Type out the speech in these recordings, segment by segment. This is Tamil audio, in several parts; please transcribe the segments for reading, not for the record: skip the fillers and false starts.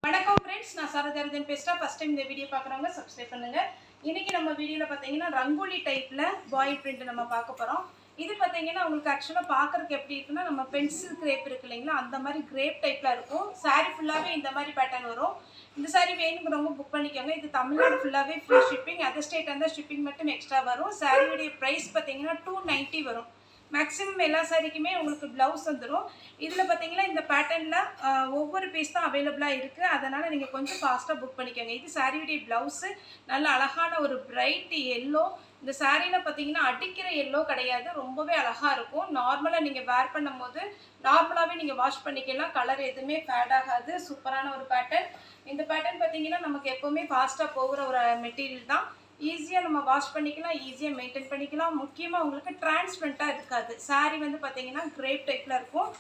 வணக்கம் ஃப்ரெண்ட்ஸ், நான் சரதரதன் பேசுகிறேன். ஃபஸ்ட் டைம் இந்த வீடியோ பார்க்குறவங்க சப்ஸ்கிரைப் பண்ணுங்கள். இன்றைக்கி நம்ம வீடியோவில் பார்த்தீங்கன்னா ரங்கோலி டைப்பில் பாயில் பிரிண்ட் நம்ம பார்க்க போகிறோம். இது பார்த்தீங்கன்னா உங்களுக்கு ஆக்சுவலாக பார்க்குறதுக்கு எப்படி இருக்குன்னா, நம்ம பென்சில் கிரேப் இருக்கு இல்லைங்களா, அந்த மாதிரி கிரேப் டைப்பில் இருக்கும். சாரீ ஃபுல்லாகவே இந்த மாதிரி பேட்டர்ன் வரும். இந்த சாரீ வேணுங்கிறவங்க புக் பண்ணிக்கோங்க. இது தமிழ்நாடு ஃபுல்லாகவே ஃப்ரீ ஷிப்பிங். அதர் ஸ்டேட் இருந்தால் ஷிப்பிங் மட்டும் எக்ஸ்ட்ரா வரும். சாரியுடைய ப்ரைஸ் பார்த்தீங்கன்னா 290 வரும். மேக்ஸிமம் எல்லா சாரிக்குமே உங்களுக்கு ப்ளவுஸ் வந்துடும். இதில் பார்த்தீங்கன்னா இந்த பேட்டர்னில் ஒவ்வொரு பீஸ் தான் அவைலபிளாக இருக்குது. அதனால் நீங்கள் கொஞ்சம் ஃபாஸ்ட்டாக புக் பண்ணிக்கோங்க. இது சாரியுடைய ப்ளவுஸு நல்ல அழகான ஒரு பிரைட் எல்லோ. இந்த சாரியில் பார்த்தீங்கன்னா அடிக்கிற எல்லோ கிடையாது, ரொம்பவே அழகாக இருக்கும். நார்மலாக நீங்கள் வேர் பண்ணும் போது நார்மலாகவே நீங்கள் வாஷ் பண்ணிக்கலாம், கலர் எதுவுமே ஃபேட் ஆகாது. சூப்பரான ஒரு பேட்டர்ன். இந்த பேட்டர்ன் பார்த்தீங்கன்னா நமக்கு எப்போவுமே ஃபாஸ்ட்டாக போகிற ஒரு மெட்டீரியல் தான். ஈஸியாக நம்ம வாஷ் பண்ணிக்கலாம், ஈஸியாக மெயின்டைன் பண்ணிக்கலாம். முக்கியமாக உங்களுக்கு டிரான்ஸ்பரண்ட்டாக இருக்காது. சாரீ வந்து பார்த்தீங்கன்னா கிரேப் டைப்பில் இருக்கும்.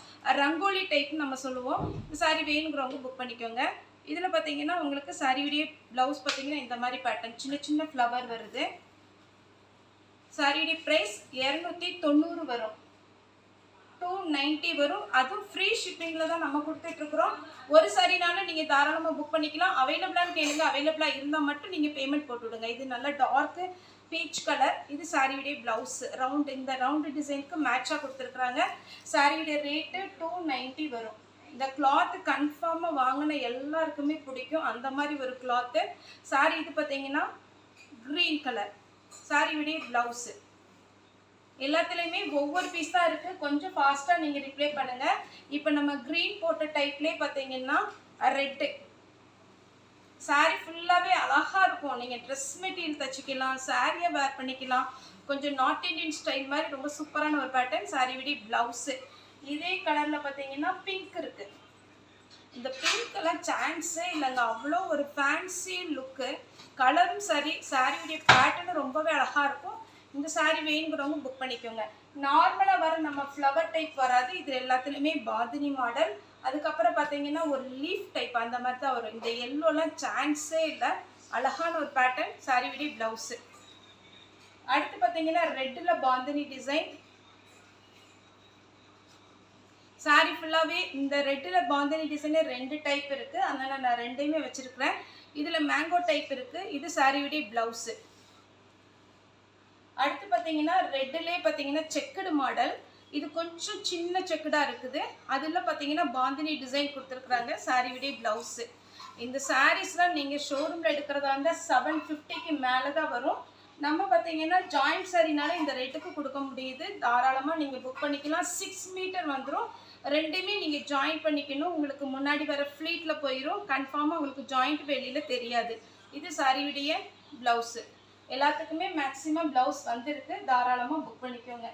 ரங்கோலி டைப்னு நம்ம சொல்லுவோம். இந்த சாரீ வேணுங்கிறவங்க புக் பண்ணிக்கோங்க. இதில் பார்த்தீங்கன்னா உங்களுக்கு சாரியுடைய ப்ளவுஸ் பார்த்தீங்கன்னா இந்த மாதிரி பேட்டர்ன் சின்ன சின்ன ஃப்ளவர் வருது. சாரியுடைய ப்ரைஸ் 290 வரும். 290 வரும். அதுவும் ஃப்ரீ ஷிப்பிங்கில் தான் நம்ம கொடுத்துட்ருக்குறோம். ஒரு சாரினாலும் நீங்கள் தாராளமாக புக் பண்ணிக்கலாம். அவைலபிளானு கேளுங்க. அவைலபிளாக இருந்தால் மட்டும் நீங்கள் பேமெண்ட் போட்டுவிடுங்க. இது நல்ல டார்க்கு பீச் கலர். இது சாரியுடைய ப்ளவுஸ் ரவுண்டு. இந்த ரவுண்டு டிசைனுக்கு மேட்சாக கொடுத்துருக்குறாங்க. சாரியுடைய ரேட்டு 290 வரும். இந்த கிளாத்து கன்ஃபார்மாக வாங்கின எல்லாருக்குமே பிடிக்கும். அந்த மாதிரி ஒரு கிளாத்து. சாரி இது பார்த்தீங்கன்னா க்ரீன் கலர். சாரியுடைய ப்ளவுஸு எல்லாத்துலேயுமே ஒவ்வொரு பீஸ் தான் இருக்குது. கொஞ்சம் ஃபாஸ்ட்டாக நீங்கள் ரிப்ளை பண்ணுங்கள். இப்போ நம்ம க்ரீன் போட்ட டைப்லேயே பார்த்தீங்கன்னா ரெட்டு. சாரீ ஃபுல்லாகவே அழகாக இருக்கும். நீங்கள் ட்ரெஸ் மெட்டீரியல் தைச்சிக்கலாம், சாரியை வேர் பண்ணிக்கலாம். கொஞ்சம் நார்த் இண்டியன் ஸ்டைல் மாதிரி ரொம்ப சூப்பரான ஒரு பேட்டர்ன். சாரியுடைய ப்ளவுஸு இதே கலரில் பார்த்தீங்கன்னா பிங்க் இருக்குது. இந்த பிங்க் கலர் சான்ஸே இல்லைங்க, அவ்வளோ ஒரு ஃபேன்சி லுக்கு. கலரும் சரி, சாரியுடைய பேட்டர்னும் ரொம்பவே அழகாக இருக்கும். இந்த சாரீ வேணுங்கிறவங்க புக் பண்ணிக்கோங்க. நார்மலாக வர நம்ம ஃப்ளவர் டைப் வராது. இது எல்லாத்துலேயுமே பாதினி மாடல். அதுக்கப்புறம் பார்த்தீங்கன்னா ஒரு லீஃப் டைப் அந்த மாதிரி தான் வரும். இந்த எல்லோலாம் சான்ஸே இல்லை. அழகான ஒரு பேட்டர்ன். சாரியுடைய ப்ளவுஸு. அடுத்து பார்த்தீங்கன்னா ரெட்டில் பாந்தினி டிசைன். சாரீ ஃபுல்லாகவே இந்த ரெட்டில் பாந்தினி டிசைனே 2 டைப் இருக்குது. அதனால் நான் 2யுமே வச்சுருக்கிறேன். இதில் மேங்கோ டைப் இருக்குது. இது சாரியுடைய ப்ளவுஸு. அடுத்து பார்த்தீங்கன்னா ரெட்டிலே பார்த்தீங்கன்னா செக்குடு மாடல். இது கொஞ்சம் சின்ன செக்குடாக இருக்குது. அதில் பார்த்தீங்கன்னா பாந்தினி டிசைன் கொடுத்துருக்குறாங்க. சாரியுடைய ப்ளவுஸு. இந்த சாரீஸ்லாம் நீங்கள் ஷோரூமில் எடுக்கிறதா இருந்தால் 750க்கு மேலே தான் வரும். நம்ம பார்த்தீங்கன்னா ஜாயிண்ட் சாரினால இந்த ரேட்டுக்கு கொடுக்க முடியுது. தாராளமாக நீங்கள் புக் பண்ணிக்கலாம். 6 மீட்டர் வந்துடும். 2யுமே நீங்கள் ஜாயின் பண்ணிக்கணும். உங்களுக்கு முன்னாடி வர ஃப்ளீட்டில் போயிடும். கன்ஃபார்மாக உங்களுக்கு ஜாயிண்ட் வெளியில் தெரியாது. இது சாரியுடைய ப்ளவுஸு. எல்லாத்துக்குமே மேக்ஸிமம் ப்ளவுஸ் வந்துருக்கு. தாராளமாக புக் பண்ணிக்கோங்க.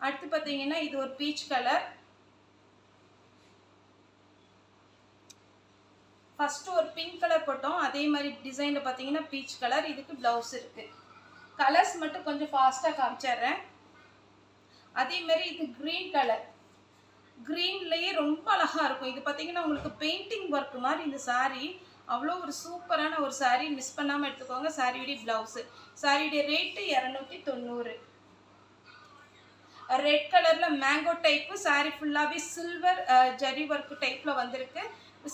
அடுத்து பார்த்தீங்கன்னா இது ஒரு பீச் கலர். ஃபஸ்ட்டு ஒரு பிங்க் கலர் போட்டோம். அதே மாதிரி டிசைனில் பார்த்தீங்கன்னா பீச் கலர். இதுக்கு ப்ளவுஸ் இருக்குது. கலர்ஸ் மட்டும் கொஞ்சம் ஃபாஸ்ட்டாக காமிச்சிட்றேன். அதேமாரி இது க்ரீன் கலர். க்ரீன்லேயே ரொம்ப அழகாக இருக்கும். இது பார்த்தீங்கன்னா உங்களுக்கு பெயிண்டிங் ஒர்க் மாதிரி இந்த சாரீ. அவ்வளோ ஒரு சூப்பரான ஒரு சாரீ. மிஸ் பண்ணாமல் எடுத்துக்கோங்க. சாரியுடைய ப்ளவுஸு. சாரியுடைய ரேட்டு 290. ரெட் கலரில் மேங்கோ டைப்பு. சாரீ ஃபுல்லாகவே சில்வர் ஜரி ஒர்க் டைப்பில் வந்திருக்கு.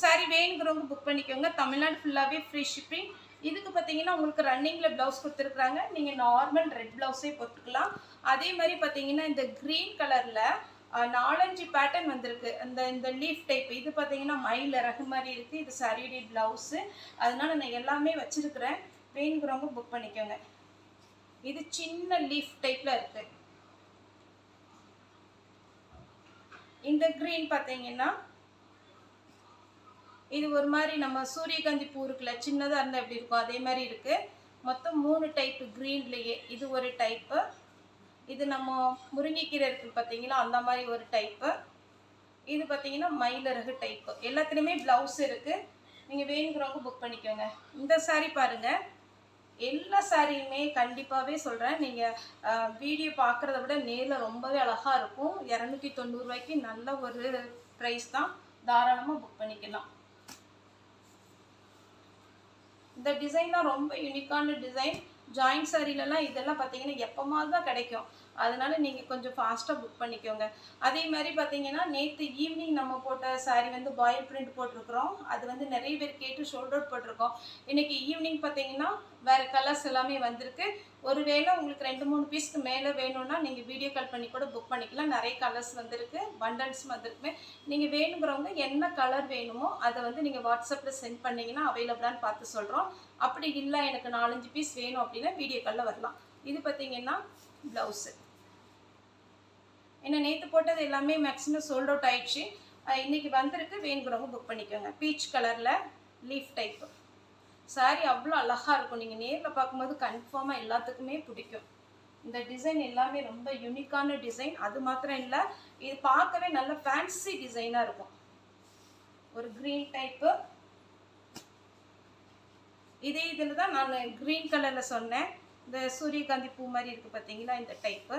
சாரீ வேணுங்கிறவங்க புக் பண்ணிக்கோங்க. தமிழ்நாடு ஃபுல்லாகவே ஃப்ரீ ஷிப்பிங். இதுக்கு பார்த்தீங்கன்னா உங்களுக்கு ரன்னிங்கில் ப்ளவுஸ் கொடுத்துருக்குறாங்க. நீங்கள் நார்மல் ரெட் ப்ளவுஸே போட்டுக்கலாம். அதே மாதிரி பார்த்தீங்கன்னா இந்த க்ரீன் கலரில் 4-5 பேட்டர்ன் வந்திருக்கு. இந்த லீஃப் டைப். இது பார்த்தீங்கன்னா மயில் இறகு மாதிரி இருக்குது. இது சாரியுடைய ப்ளவுஸு. அதனால நான் எல்லாமே வச்சுருக்கிறேன். வேணுங்கிறவங்க புக் பண்ணிக்கோங்க. இது சின்ன லீஃப் டைப்பில் இருக்குது. இந்த க்ரீன் பார்த்தீங்கன்னா இது ஒரு மாதிரி நம்ம சூரியகாந்தி பூ இருக்குல்ல, சின்னதாக இருந்தால் எப்படி இருக்கும் அதே மாதிரி இருக்குது. மொத்தம் 3 டைப்பு க்ரீன்லேயே. இது ஒரு டைப்பு. இது நம்ம முருங்கைக்கீரை இருக்குது பார்த்தீங்களா, அந்த மாதிரி ஒரு டைப்பு. இது பார்த்தீங்கன்னா மயிலரகு டைப்பு. எல்லாத்துலேயுமே ப்ளவுஸ் இருக்குது. நீங்கள் வேணுங்கிறவங்க புக் பண்ணிக்கோங்க. இந்த சாரீ பாருங்கள். எல்லா சாரியுமே கண்டிப்பாகவே சொல்கிறேன், நீங்கள் வீடியோ பார்க்குறத விட நேரில் ரொம்பவே அழகாக இருக்கும். 290 ரூபாய்க்கு நல்ல ஒரு ப்ரைஸ் தான். தாராளமாக புக் பண்ணிக்கலாம். இந்த டிசைன் தான் ரொம்ப யூனிக்கான டிசைன். ஜாயிண்ட் சாரிலலாம் இதெல்லாம் பார்த்தீங்கன்னா எப்போமாவது தான் கிடைக்கும். அதனால நீங்கள் கொஞ்சம் ஃபாஸ்ட்டாக புக் பண்ணிக்கோங்க. அதே மாதிரி பார்த்தீங்கன்னா நேற்று ஈவினிங் நம்ம போட்ட saree வந்து பாயில் பிரிண்ட் போட்டிருக்கிறோம். அது வந்து நிறைய பேர் கேட்டு ஷோல்ட் அவுட் போட்டிருக்கோம். இன்றைக்கி ஈவினிங் பார்த்தீங்கன்னா வேறு கலர்ஸ் எல்லாமே வந்திருக்கு. ஒருவேளை உங்களுக்கு 2-3 பீஸ்க்கு மேலே வேணும்னா நீங்கள் வீடியோ கால் பண்ணி கூட புக் பண்ணிக்கலாம். நிறைய கலர்ஸ் வந்திருக்கு, பண்டல்ஸ் வந்திருக்குமே. நீங்கள் வேணுங்கிறவங்க என்ன கலர் வேணுமோ அதை வந்து நீங்கள் வாட்ஸ்அப்பில் சென்ட் பண்ணிங்கன்னா அவைலபிளான்னு பார்த்து சொல்கிறோம். அப்படி இல்லை எனக்கு 4-5 பீஸ் வேணும் அப்படின்னா வீடியோ காலில் வரலாம். இது பார்த்தீங்கன்னா ப்ளவுஸு. ஏன்னா நேற்று போட்டது எல்லாமே மேக்ஸிமம் சோல்ட் அவுட் ஆயிடுச்சு. இன்றைக்கி வந்திருக்கு, வேணுங்கிறவங்க புக் பண்ணிக்கோங்க. பீச் கலரில் லீஃப் டைப்பு சாரி அவ்வளோ அழகாக இருக்கும். நீங்கள் நேரில் பார்க்கும்போது கன்ஃபார்மாக எல்லாத்துக்குமே பிடிக்கும். இந்த டிசைன் எல்லாமே ரொம்ப யூனிக்கான டிசைன். அது மாத்திரம் இல்லை, இது பார்க்கவே நல்ல ஃபேன்சி டிசைனாக இருக்கும். ஒரு க்ரீன் டைப்பு. இதே இதில் தான் நான் க்ரீன் கலரில் சொன்னேன். இந்த சூரியகாந்தி பூ மாதிரி இருக்குது பார்த்தீங்களா, இந்த டைப்பு.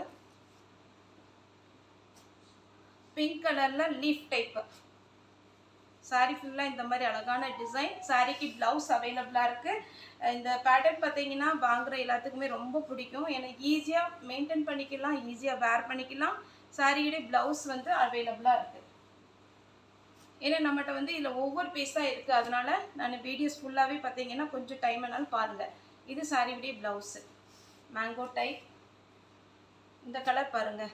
பிங்க் கலரில் லீஃப் டைப்பு. சாரீ ஃபுல்லாக இந்த மாதிரி அழகான டிசைன். சாரீக்கு ப்ளவுஸ் அவைலபிளாக இருக்குது. இந்த பேட்டர்ன் பார்த்தீங்கன்னா வாங்குகிற எல்லாத்துக்குமே ரொம்ப பிடிக்கும். ஏன்னா ஈஸியாக மெயின்டைன் பண்ணிக்கலாம், ஈஸியாக வேர் பண்ணிக்கலாம். சாரியுடைய ப்ளவுஸ் வந்து அவைலபிளாக இருக்குது. ஏன்னா நம்மகிட்ட வந்து இதில் ஒவ்வொரு பீஸாக இருக்குது. அதனால் நான் வீடியோஸ் ஃபுல்லாகவே பார்த்தீங்கன்னா கொஞ்சம் டைம் ஆனாலும் பாருங்கள். இது சாரியுடைய ப்ளவுஸு மேங்கோ டைப். இந்த கலர் பாருங்கள்,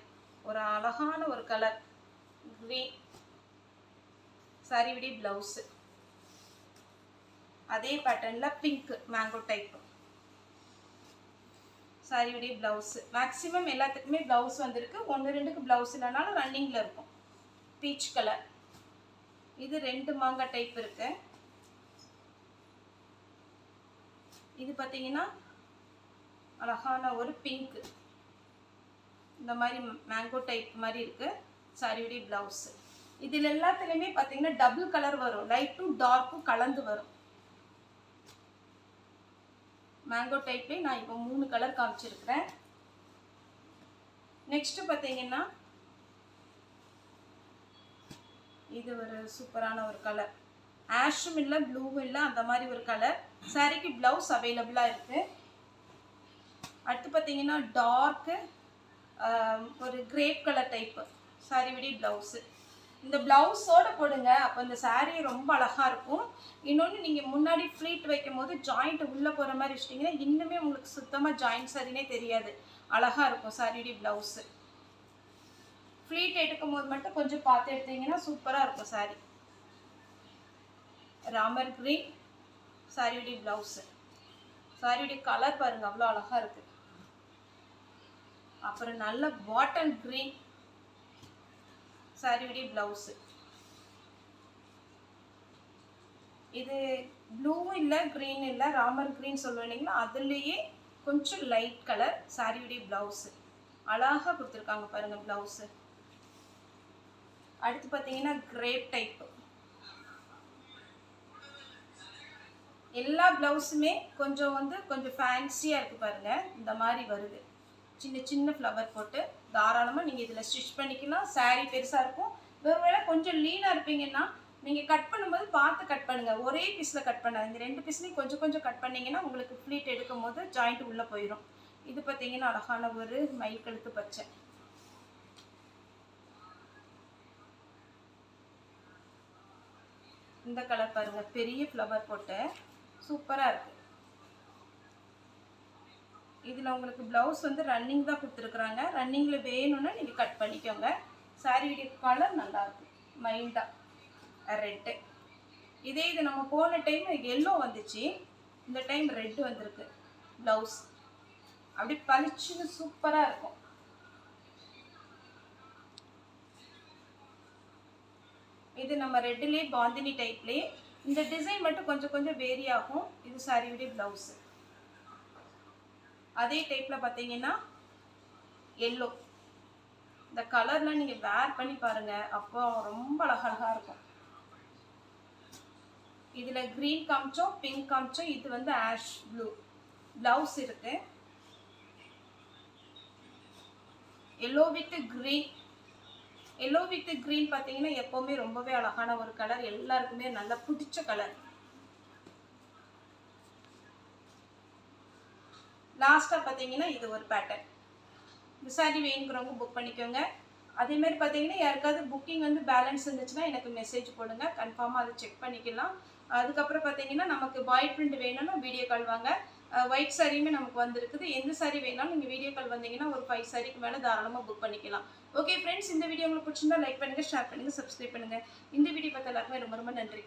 ஒரு அழகான ஒரு கலர் க்ரீன். சாரியுடைய ப்ளவுஸு அதே பேட்டர்னில் பிங்க் மேங்கோ டைப்பு. சாரியுடைய ப்ளவுஸு மேக்ஸிமம் எல்லாத்துக்குமே ப்ளவுஸ் வந்திருக்கு. 1-2க்கு ப்ளவுஸ் இல்லைனாலும் ரன்னிங்கில் இருக்கும். Peach colour. இது 2 மாங்காய் டைப் இருக்கு. இது பார்த்தீங்கன்னா அழகான ஒரு பிங்க். இந்த மாதிரி மேங்கோ டைப் மாதிரி இருக்கு சாரியுடைய ப்ளவுஸு. இதில் எல்லாத்துலேயுமே பார்த்தீங்கன்னா டபுள் கலர் வரும், லைட்டும் டார்க்கும் கலந்து வரும். மேங்கோ டைப்லேயே நான் இப்போ 3 கலர் காமிச்சிருக்கிறேன். நெக்ஸ்ட் பார்த்தீங்கன்னா இது ஒரு சூப்பரான ஒரு கலர். ஆஷும் இல்லை ப்ளூவும் இல்லை, அந்த மாதிரி ஒரு கலர். சாரிக்கு ப்ளவுஸ் அவைலபிளாக இருக்குது. அடுத்து பார்த்தீங்கன்னா டார்க்கு ஒரு கிரேப் கலர் டைப்பு சாரியுடைய ப்ளவுஸு. இந்த ப்ளவுஸோடு போடுங்க, அப்போ இந்த சாரீ ரொம்ப அழகாக இருக்கும். இன்னொன்று நீங்கள் முன்னாடி ஃப்ளீட் வைக்கும் போது ஜாயிண்ட் உள்ளே போகிற மாதிரி வச்சிட்டிங்கன்னா இன்னுமே உங்களுக்கு சுத்தமாக ஜாயிண்ட் சாரினே தெரியாது, அழகாக இருக்கும் சாரியுடைய ப்ளவுஸு. ஃப்ளீட் எடுக்கும் போது மட்டும் கொஞ்சம் பார்த்து எடுத்தீங்கன்னா சூப்பராக இருக்கும் சாரீ. ராமர் க்ரீன் சாரியுடைய ப்ளவுஸு. சாரியுடைய கலர் பாருங்கள், அவ்வளோ அழகாக இருக்குது. அப்புறம் நல்ல பாட்டில் க்ரீன் சாரியுடைய ப்ளவுஸு. இது ப்ளூவும் இல்லை க்ரீன் இல்லை, ராமர் க்ரீன் சொல்லுவேன் இல்லைங்களா, அதுலேயே கொஞ்சம் லைட் கலர் சாரியுடைய ப்ளவுஸு. அழகாக கொடுத்துருக்காங்க பாருங்கள் ப்ளவுஸு. அடுத்து பார்த்தீங்கன்னா கிரேப் டைப்பு. எல்லா ப்ளவுஸுமே கொஞ்சம் ஃபேன்சியாக இருக்குது பாருங்கள். இந்த மாதிரி வருது, சின்ன சின்ன ஃப்ளவர் போட்டு தாராளமாக நீங்கள் இதில் ஸ்டிச் பண்ணிக்கலாம். சாரீ பெருசாக இருக்கும். ஒருவேளை கொஞ்சம் லீனாக இருப்பீங்கன்னா நீங்கள் கட் பண்ணும்போது பார்த்து கட் பண்ணுங்கள், ஒரே பீஸில் கட் பண்ணாது. இந்த 2 பீஸ்லையும் கொஞ்சம் கொஞ்சம் கட் பண்ணிங்கன்னா உங்களுக்கு ஃப்ளீட் எடுக்கும் போது ஜாயிண்ட் உள்ளே போயிடும். இது பார்த்தீங்கன்னா அழகான ஒரு மயில் கழுத்து பச்சை. இந்த கலர் பாருங்கள், பெரிய ஃப்ளவர் போட்டு சூப்பராக இருக்குது. இதில் உங்களுக்கு ப்ளவுஸ் வந்து ரன்னிங் தான் கொடுத்துருக்குறாங்க. ரன்னிங்கில் வேணும்னா நீங்கள் கட் பண்ணிக்கோங்க. சாரியுடைய கலர் நல்லாயிருக்கும், மைல்டாக ரெட்டு. இதே இது நம்ம போன டைம் எல்லோ வந்துச்சு, இந்த டைம் ரெட்டு வந்திருக்கு. ப்ளவுஸ் அப்படி பளிச்சுன்னு சூப்பராக இருக்கும். இது நம்ம ரெட்டுலேயே பாந்தினி டைப்லேயே இந்த டிசைன் மட்டும் கொஞ்சம் கொஞ்சம் வேரி ஆகும். இது சாரியுடைய ப்ளவுஸு. அதே டைப்பில் பார்த்தீங்கன்னா எல்லோ. இந்த கலர்லாம் நீங்கள் வேர் பண்ணி பாருங்கள், அப்போ ரொம்ப அழகழகாக இருக்கும். இதில் க்ரீன் காமிச்சோம், பிங்க் காமிச்சோம். இது வந்து ஆஷ் ப்ளூ ப்ளவுஸ் இருக்குது. Yellow with green. Yellow with green பார்த்தீங்கன்னா எப்போவுமே ரொம்பவே அழகான ஒரு கலர், எல்லாருக்குமே நல்லா பிடிச்ச கலர். லாஸ்ட்டாக பார்த்தீங்கன்னா இது ஒரு பேட்டர்ன். இந்த சாரி வேணுங்கிறவங்க புக் பண்ணிக்கோங்க. அதேமாதிரி பார்த்தீங்கன்னா யாருக்காவது புக்கிங் வந்து பேலன்ஸ் இருந்துச்சுன்னா எனக்கு மெசேஜ் போடுங்க, கன்ஃபார்மாக அதை செக் பண்ணிக்கலாம். அதுக்கப்புறம் பார்த்தீங்கன்னா நமக்கு பாய் பிரிண்ட் வேணும்னா வீடியோ கால் வாங்க. ஒயிட் சாரியுமே நமக்கு வந்திருக்குது. எந்த சாரி வேணாலும் நீங்கள் வீடியோ கால் வந்தீங்கன்னா ஒரு 5 சாரிக்கு மேலே தாராளமாக புக் பண்ணிக்கலாம். ஓகே ஃப்ரெண்ட்ஸ், இந்த வீடியோ உங்களுக்கு பிடிச்சிருந்தா லைக் பண்ணுங்கள், ஷேர் பண்ணுங்கள், சப்ஸ்கிரைப் பண்ணுங்கள். இந்த வீடியோ பார்த்த எல்லாருக்குமே ரொம்ப ரொம்ப நன்றி.